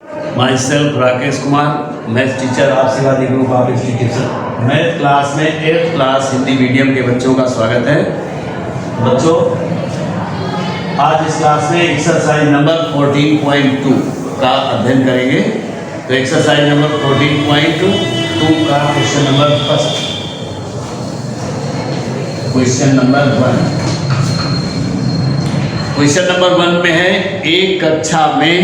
My self Rakesh Kumar, math teacher, आप सेवादी group of institution. Math class में 8th क्लास हिंदी मीडियम के बच्चों का स्वागत है। बच्चों, आज इस क्लास में एक्सरसाइज नंबर 14.2 का अध्ययन करेंगे। तो एक्सरसाइज नंबर 14.2 का question number first, question number 1। Question number 1 में है, एक कक्षा में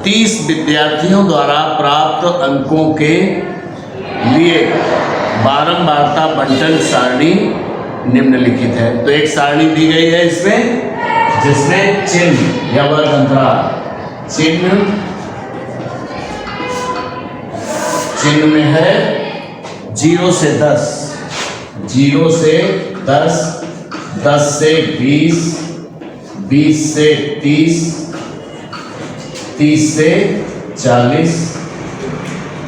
30 विद्यार्थियों द्वारा प्राप्त अंकों के लिए बारंबारता बंटन सारणी निम्नलिखित है। तो एक सारणी दी गई है इसमें, जिसमें चिन्ह या वर्ग अंतराल, चिन्ह में है 0 से 10, 0 से 10, 10 से 20, 20 से 30, 30 से 40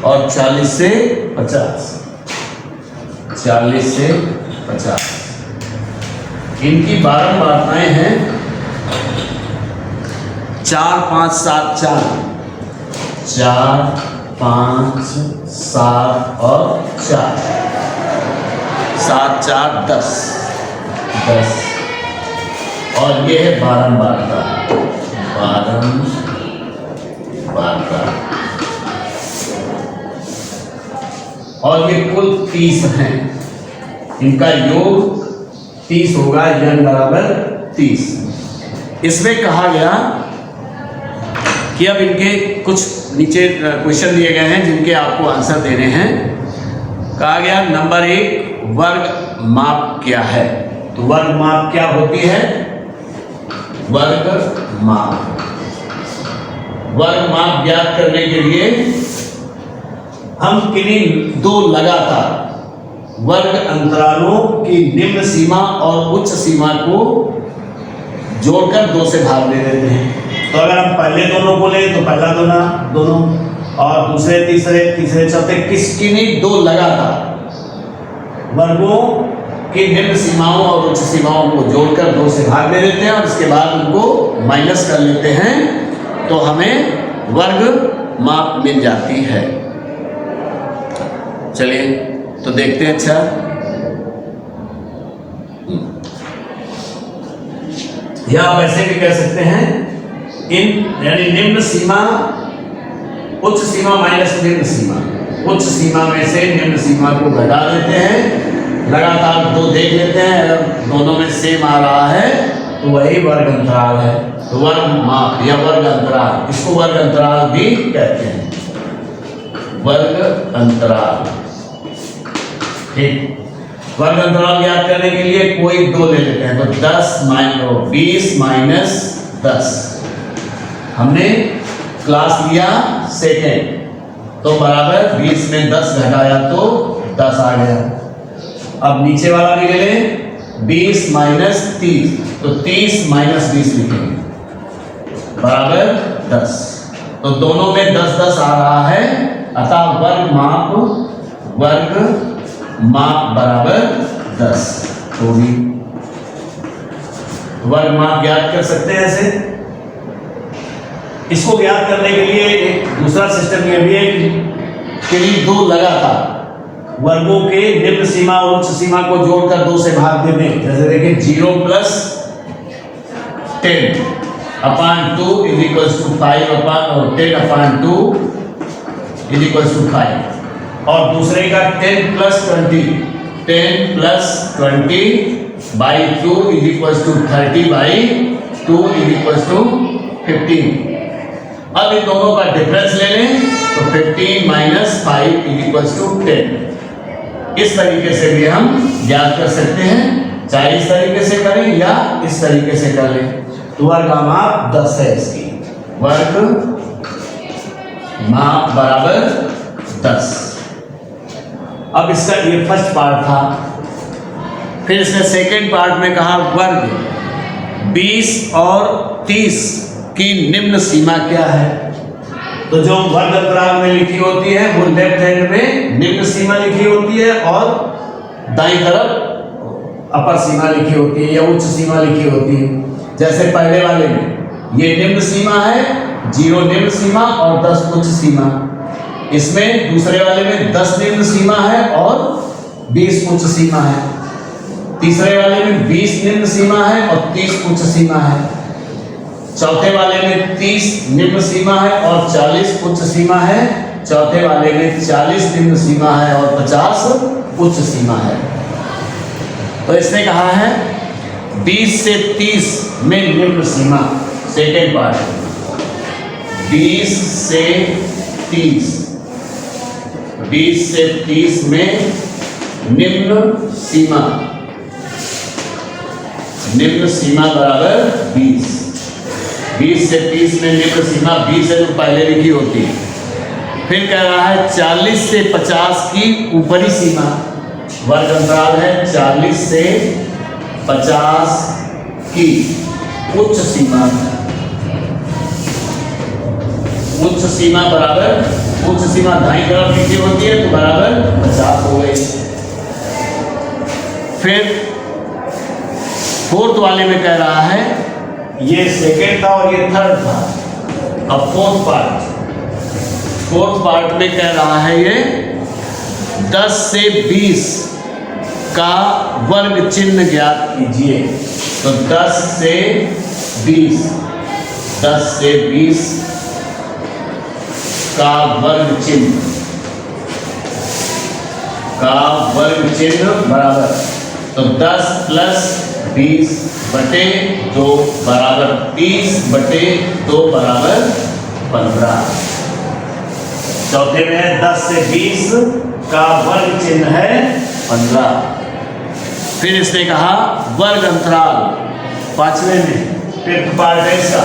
और 40 से 50, 40 से 50। इनकी बारंबारताएं हैं 4, 5, 7, 4, 4, 5, 7 और 4, 7, 4, 10, 10 और ये है बारंबारता, और ये कुल 30 हैं। इनका योग 30 होगा, n बराबर 30। इसमें कहा गया कि अब इनके कुछ नीचे क्वेश्चन दिए गए हैं जिनके आपको आंसर देने हैं। कहा गया नंबर 1, वर्ग माप क्या है। तो वर्ग माप क्या होती है? वर्ग माप ज्ञात करने के लिए हम किन्हीं दो लगातार वर्ग अंतरालों की निम्न सीमा और उच्च सीमा को जोड़कर 2 से भाग दे देते हैं। तो अगर हम पहले दोनों को लें तो पहला दोनों और दूसरे तीसरे चौथे किन्हीं दो लगातार वर्गों की निम्न सीमाओं और उच्च सीमाओं को जोड़कर 2 से भाग दे देते हैं और इसके बाद उनको माइनस कर लेते हैं, तो हमें वर्ग माप मिल जाती है। चलिए तो देखते हैं। अच्छा, या आप ऐसे भी कह सकते हैं, यानी निम्न सीमा, उच्च सीमा माइनस निम्न सीमा, उच्च सीमा में से निम्न सीमा को घटा देते हैं, लगातार 2 देख लेते हैं, अगर दोनों में सेम आ रहा है तो वही वर्ग अंतराल है। तो वर्ग माप या वर्ग अंतराल, इसको वर्ग अंतराल भी कहते हैं, वर्ग अंतराल। ठीक, वर्ग अंतराल ज्ञात करने के लिए कोई 2 ले लेते हैं। तो 20 माइनस 10, हमने क्लास लिया सेकेंड, तो बराबर 20 में 10 घटाया तो 10 आ गया। अब नीचे वाला भी ले लें, 20 माइनस 30, तो 30 माइनस 20 लिखेंगे बराबर 10। तो दोनों में 10 10 आ रहा है, अतः वर्ग माप बराबर 10। तो भी वर्ग माप ज्ञात कर सकते हैं ऐसे। इसको ज्ञात करने के लिए एक दूसरा सिस्टम यह भी है कि 2 लगातार वर्गों के निम्न सीमा और उच्च सीमा को जोड़कर 2 से भाग देते हैं। जैसे देखिए 0 + 10 अपॉन 2 = 5 अपॉन 10 अपॉन 2 = 5। और दूसरे का 10 + 20, 10 + 20 बाई 2 = 30 बाई 2 = 15। अब इन दोनों का डिफरेंस ले लें, तो 15 माइनस 5 = 10। इस तरीके से भी हम ज्ञात कर सकते हैं, चाहे इस तरीके से करें या इस तरीके से कर लें। तो वर्ग माप 10 है इसकी, वर्ग माप बराबर 10। अब इसका ये फर्स्ट पार्ट था। फिर इसने सेकेंड पार्ट में कहा वर्ग 20 और 30 की निम्न सीमा क्या है। तो जो वर्ग अंतराल में लिखी होती है वो लेफ्ट हैंड में निम्न सीमा लिखी होती है और दाईं तरफ अपर सीमा लिखी होती है या उच्च सीमा लिखी होती है। जैसे पहले वाले में ये निम्न सीमा है 0 निम्न सीमा और 10 उच्च सीमा। इसमें दूसरे वाले में 10 निम्न सीमा है और 20 उच्च सीमा है। तीसरे वाले में 20 निम्न सीमा है और 30 उच्च सीमा है। चौथे वाले में 30 निम्न सीमा है और 40 उच्च सीमा है। चौथे वाले में 40 निम्न सीमा है और 50 उच्च सीमा है। तो इसने कहा है 20 से 30 में निम्न सीमा, सेकेंड पार्ट 20 से 30 में निम्न सीमा बराबर 20 से 30 में निम्न सीमा 20 है जो पहले लिखी होती है। फिर कह रहा है 40 से 50 की ऊपरी सीमा, वर्ग अंतराल है 40 से 50 की उच्च सीमा बराबर, उच्च सीमा दाईं तरफ लिखी होती है तो बराबर 50 हो गई। फिर फोर्थ वाले में कह रहा है, ये सेकेंड था और ये थर्ड था। अब फोर्थ पार्ट में कह रहा है ये 10 से 20 का वर्ग चिन्ह ज्ञात कीजिए। तो 10 से 20 का वर्ग चिन्ह बराबर, तो 10 प्लस 20 बटे 2 बराबर 30 बटे 2 बराबर 15। चौथे में 10 से 20 का वर्ग चिन्ह है 15। फिर इसने कहा वर्ग अंतराल, पांचवें में फिफ्थ पार्ट है इसका।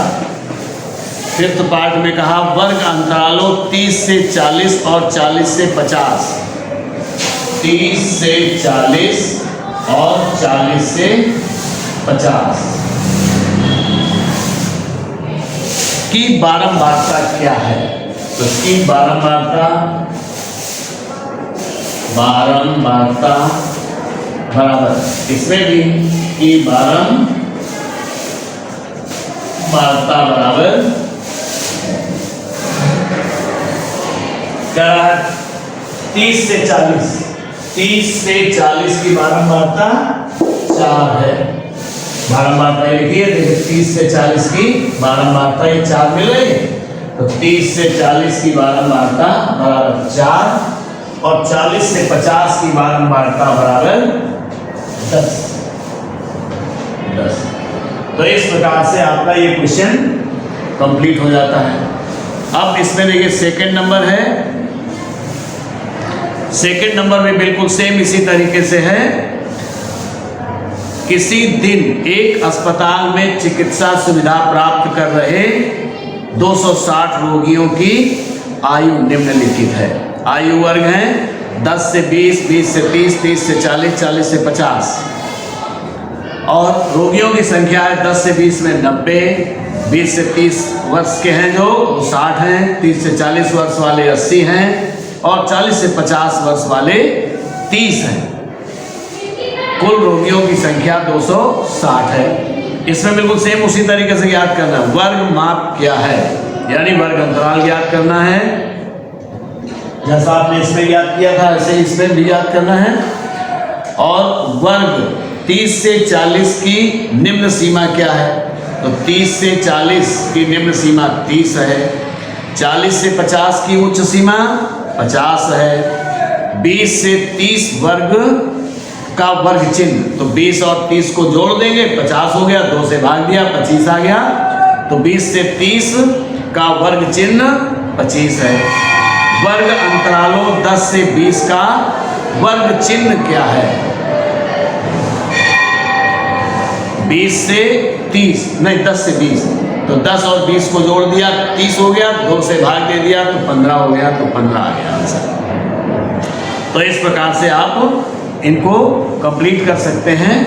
फिफ्थ पार्ट में कहा वर्ग अंतरालों 30 से 40 और 40 से 50, 30 से 40 और 40 से 50 की बारंबारता क्या है। तो इसकी बारंबारता बराबर, इसमें भी की बारंबारता बराबर क्या है 30 से 40 की बारंबारता 4 है। बारंबारता लिखिए, देखिए 30 से 40 की बारंबारता ये 4 मिल रही है। तो 30 से 40 की बारंबारता बराबर 4 और 40 से 50 की बारंबारता बराबर 10। तो इस प्रकार से आपका ये क्वेश्चन कंप्लीट हो जाता है। अब इसमें देखिए सेकंड नंबर है। सेकंड नंबर में बिल्कुल सेम इसी तरीके से है। किसी दिन एक अस्पताल में चिकित्सा सुविधा प्राप्त कर रहे 260 रोगियों की आयु निम्नलिखित है। आयु वर्ग हैं 10 से 20, 20 से 30, 30 से 40, 40 से 50 और रोगियों की संख्या है 10 से 20 में 90, 20 से 30 वर्ष के हैं जो 60 हैं, 30 से 40 वर्ष वाले 80 हैं और 40 से 50 वर्ष वाले 30 हैं। कुल रोगियों की संख्या 260 है। इसमें बिल्कुल सेम उसी तरीके से याद करना है। वर्ग माप क्या है, यानी वर्ग अंतराल याद करना है। जैसा आपने इसमें याद किया था ऐसे इसमें भी याद करना है। और वर्ग 30 से 40 की निम्न सीमा क्या है, तो 30 से 40 की निम्न सीमा 30 है। 40 से 50 की उच्च सीमा 50 है। 20 से 30 वर्ग का वर्ग चिन्ह, तो 20 और 30 को जोड़ देंगे 50 हो गया, 2 से भाग दिया 25 आ गया। तो 20 से 30 का वर्ग चिन्ह 25 है। वर्ग अंतरालों 10 से 20 का वर्ग चिन्ह क्या है, 20 से 30 नहीं 10 से 20, तो 10 और 20 को जोड़ दिया 30 हो गया, 2 से भाग दे दिया तो 15 हो गया, तो 15 आ गया आंसर। तो इस प्रकार से आप इनको कंप्लीट कर सकते हैं।